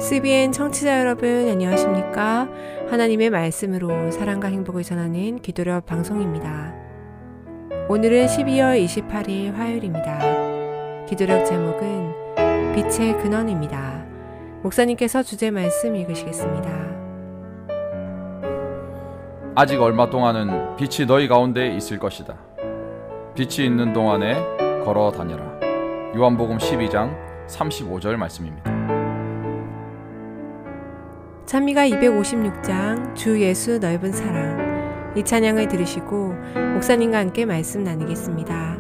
CBN 청취자 여러분 안녕하십니까? 하나님의 말씀으로 사랑과 행복을 전하는 기도력 방송입니다. 오늘은 12월 28일 화요일입니다. 기도력 제목은 빛의 근원입니다. 목사님께서 주제 말씀 읽으시겠습니다. 아직 얼마 동안은 빛이 너희 가운데 있을 것이다. 빛이 있는 동안에 걸어 다녀라. 요한복음 12장 35절 말씀입니다. 찬미가 256장 주 예수 넓은 사랑, 이 찬양을 들으시고 목사님과 함께 말씀 나누겠습니다.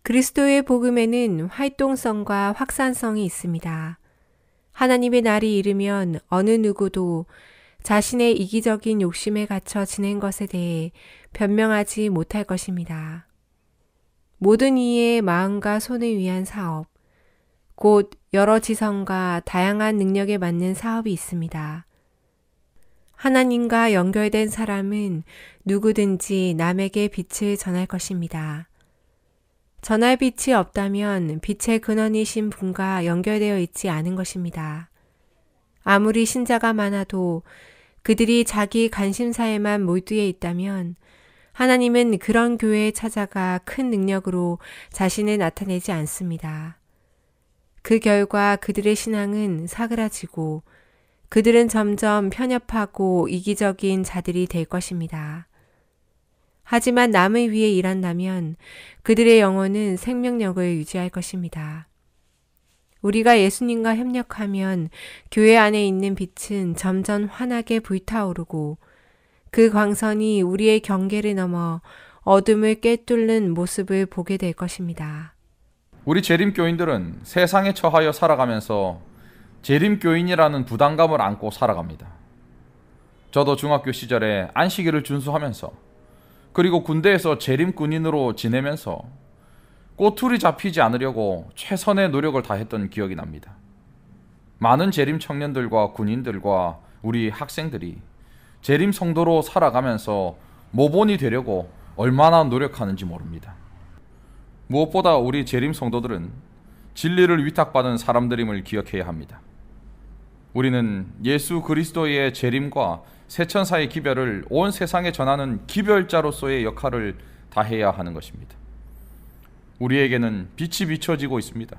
그리스도의 복음에는 활동성과 확산성이 있습니다. 하나님의 날이 이르면 어느 누구도 자신의 이기적인 욕심에 갇혀 지낸 것에 대해 변명하지 못할 것입니다. 모든 이의 마음과 손을 위한 사업, 곧 여러 지성과 다양한 능력에 맞는 사업이 있습니다. 하나님과 연결된 사람은 누구든지 남에게 빛을 전할 것입니다. 전할 빛이 없다면 빛의 근원이신 분과 연결되어 있지 않은 것입니다. 아무리 신자가 많아도 그들이 자기 관심사에만 몰두해 있다면 하나님은 그런 교회에 찾아가 큰 능력으로 자신을 나타내지 않습니다. 그 결과 그들의 신앙은 사그라지고 그들은 점점 편협하고 이기적인 자들이 될 것입니다. 하지만 남을 위해 일한다면 그들의 영혼은 생명력을 유지할 것입니다. 우리가 예수님과 협력하면 교회 안에 있는 빛은 점점 환하게 불타오르고 그 광선이 우리의 경계를 넘어 어둠을 꿰뚫는 모습을 보게 될 것입니다. 우리 재림교인들은 세상에 처하여 살아가면서 재림교인이라는 부담감을 안고 살아갑니다. 저도 중학교 시절에 안식일을 준수하면서 그리고 군대에서 재림군인으로 지내면서 꼬투리 잡히지 않으려고 최선의 노력을 다했던 기억이 납니다. 많은 재림 청년들과 군인들과 우리 학생들이 재림 성도로 살아가면서 모본이 되려고 얼마나 노력하는지 모릅니다. 무엇보다 우리 재림 성도들은 진리를 위탁받은 사람들임을 기억해야 합니다. 우리는 예수 그리스도의 재림과 세천사의 기별을 온 세상에 전하는 기별자로서의 역할을 다해야 하는 것입니다. 우리에게는 빛이 비춰지고 있습니다.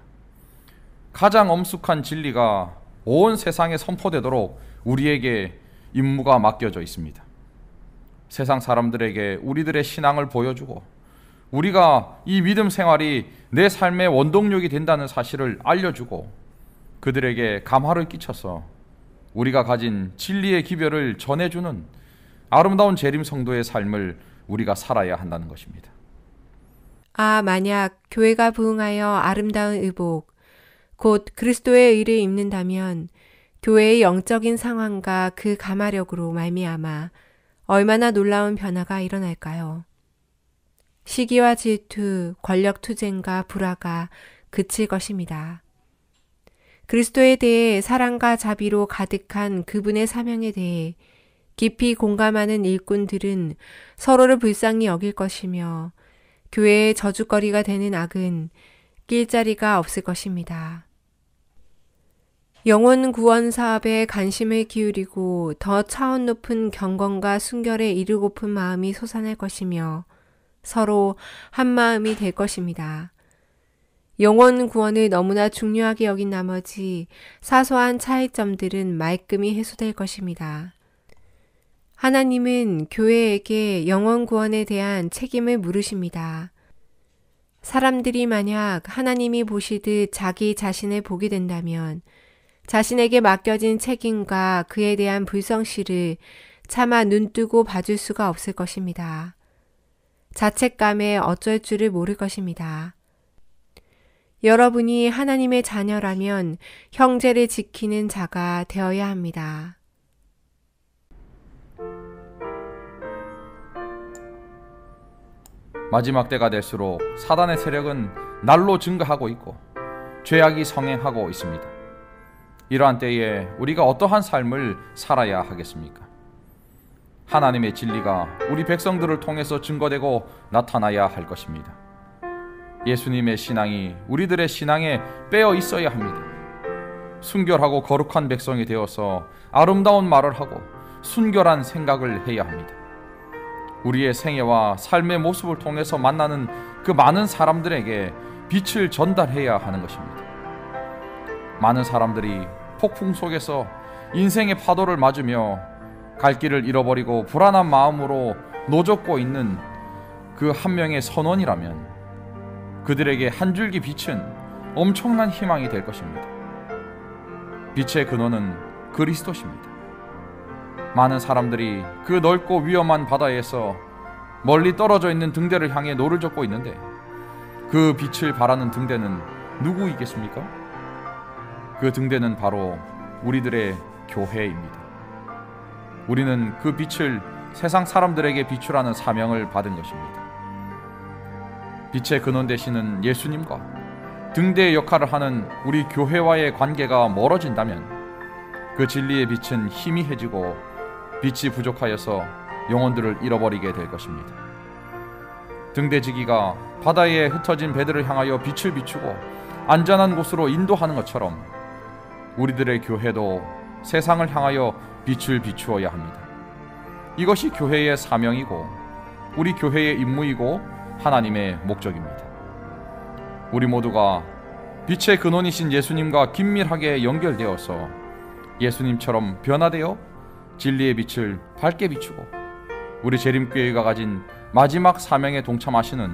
가장 엄숙한 진리가 온 세상에 선포되도록 우리에게 임무가 맡겨져 있습니다. 세상 사람들에게 우리들의 신앙을 보여주고 우리가 이 믿음 생활이 내 삶의 원동력이 된다는 사실을 알려주고 그들에게 감화를 끼쳐서 우리가 가진 진리의 기별을 전해주는 아름다운 재림 성도의 삶을 우리가 살아야 한다는 것입니다. 만약 교회가 부응하여 아름다운 의복, 곧 그리스도의 의를 입는다면 교회의 영적인 상황과 그 감화력으로 말미암아 얼마나 놀라운 변화가 일어날까요? 시기와 질투, 권력 투쟁과 불화가 그칠 것입니다. 그리스도에 대해 사랑과 자비로 가득한 그분의 사명에 대해 깊이 공감하는 일꾼들은 서로를 불쌍히 여길 것이며 교회의 저주거리가 되는 악은 낄 자리가 없을 것입니다. 영혼 구원 사업에 관심을 기울이고 더 차원 높은 경건과 순결에 이르고픈 마음이 솟아날 것이며 서로 한 마음이 될 것입니다. 영혼 구원을 너무나 중요하게 여긴 나머지 사소한 차이점들은 말끔히 해소될 것입니다. 하나님은 교회에게 영혼 구원에 대한 책임을 물으십니다. 사람들이 만약 하나님이 보시듯 자기 자신을 보게 된다면 자신에게 맡겨진 책임과 그에 대한 불성실을 차마 눈뜨고 봐줄 수가 없을 것입니다. 자책감에 어쩔 줄을 모를 것입니다. 여러분이 하나님의 자녀라면 형제를 지키는 자가 되어야 합니다. 마지막 때가 될수록 사단의 세력은 날로 증가하고 있고 죄악이 성행하고 있습니다. 이러한 때에 우리가 어떠한 삶을 살아야 하겠습니까? 하나님의 진리가 우리 백성들을 통해서 증거되고 나타나야 할 것입니다. 예수님의 신앙이 우리들의 신앙에 빼어 있어야 합니다. 순결하고 거룩한 백성이 되어서 아름다운 말을 하고 순결한 생각을 해야 합니다. 우리의 생애와 삶의 모습을 통해서 만나는 그 많은 사람들에게 빛을 전달해야 하는 것입니다. 많은 사람들이 폭풍 속에서 인생의 파도를 맞으며 갈 길을 잃어버리고 불안한 마음으로 노젓고 있는 그 한 명의 선원이라면 그들에게 한 줄기 빛은 엄청난 희망이 될 것입니다. 빛의 근원은 그리스도십니다. 많은 사람들이 그 넓고 위험한 바다에서 멀리 떨어져 있는 등대를 향해 노를 젓고 있는데 그 빛을 바라는 등대는 누구이겠습니까? 그 등대는 바로 우리들의 교회입니다. 우리는 그 빛을 세상 사람들에게 비추라는 사명을 받은 것입니다. 빛의 근원 되시는 예수님과 등대의 역할을 하는 우리 교회와의 관계가 멀어진다면 그 진리의 빛은 희미해지고 빛이 부족하여서 영혼들을 잃어버리게 될 것입니다. 등대지기가 바다에 흩어진 배들을 향하여 빛을 비추고 안전한 곳으로 인도하는 것처럼 우리들의 교회도 세상을 향하여 빛을 비추어야 합니다. 이것이 교회의 사명이고 우리 교회의 임무이고 하나님의 목적입니다. 우리 모두가 빛의 근원이신 예수님과 긴밀하게 연결되어서 예수님처럼 변화되어 진리의 빛을 밝게 비추고 우리 재림교회가 가진 마지막 사명에 동참하시는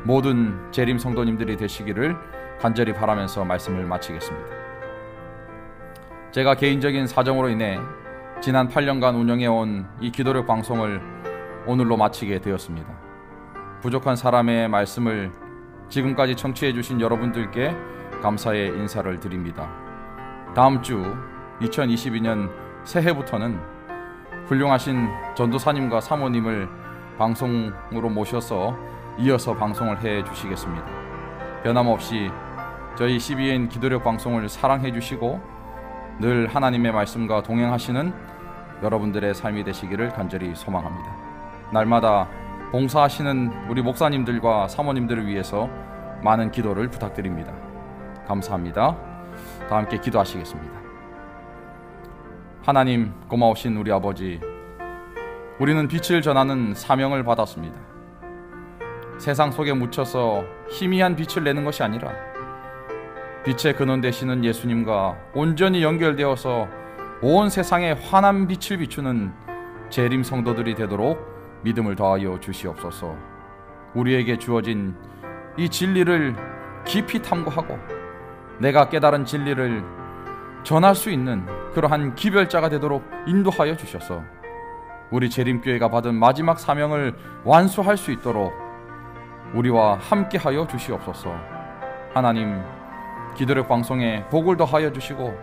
모든 재림 성도님들이 되시기를 간절히 바라면서 말씀을 마치겠습니다. 제가 개인적인 사정으로 인해 지난 8년간 운영해온 이 기도력 방송을 오늘로 마치게 되었습니다. 부족한 사람의 말씀을 지금까지 청취해 주신 여러분들께 감사의 인사를 드립니다. 다음 주 2022년 새해부터는 훌륭하신 전도사님과 사모님을 방송으로 모셔서 이어서 방송을 해 주시겠습니다. 변함없이 저희 CBN 기도력 방송을 사랑해 주시고 늘 하나님의 말씀과 동행하시는 여러분들의 삶이 되시기를 간절히 소망합니다. 날마다 봉사하시는 우리 목사님들과 사모님들을 위해서 많은 기도를 부탁드립니다. 감사합니다. 다 함께 기도하시겠습니다. 하나님 고마우신 우리 아버지, 우리는 빛을 전하는 사명을 받았습니다. 세상 속에 묻혀서 희미한 빛을 내는 것이 아니라 빛의 근원 되시는 예수님과 온전히 연결되어서 온 세상에 환한 빛을 비추는 재림 성도들이 되도록 믿음을 더하여 주시옵소서. 우리에게 주어진 이 진리를 깊이 탐구하고 내가 깨달은 진리를 전할 수 있는 그러한 기별자가 되도록 인도하여 주셔서 우리 재림교회가 받은 마지막 사명을 완수할 수 있도록 우리와 함께하여 주시옵소서. 하나님, 기도력 방송에 복을 더하여 주시고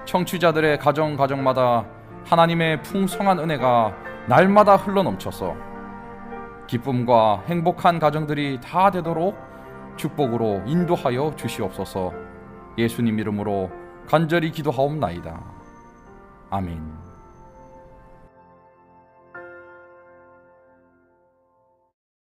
청취자들의 가정마다 하나님의 풍성한 은혜가 날마다 흘러넘쳐서 기쁨과 행복한 가정들이 다 되도록 축복으로 인도하여 주시옵소서. 예수님 이름으로 간절히 기도하옵나이다. 아멘.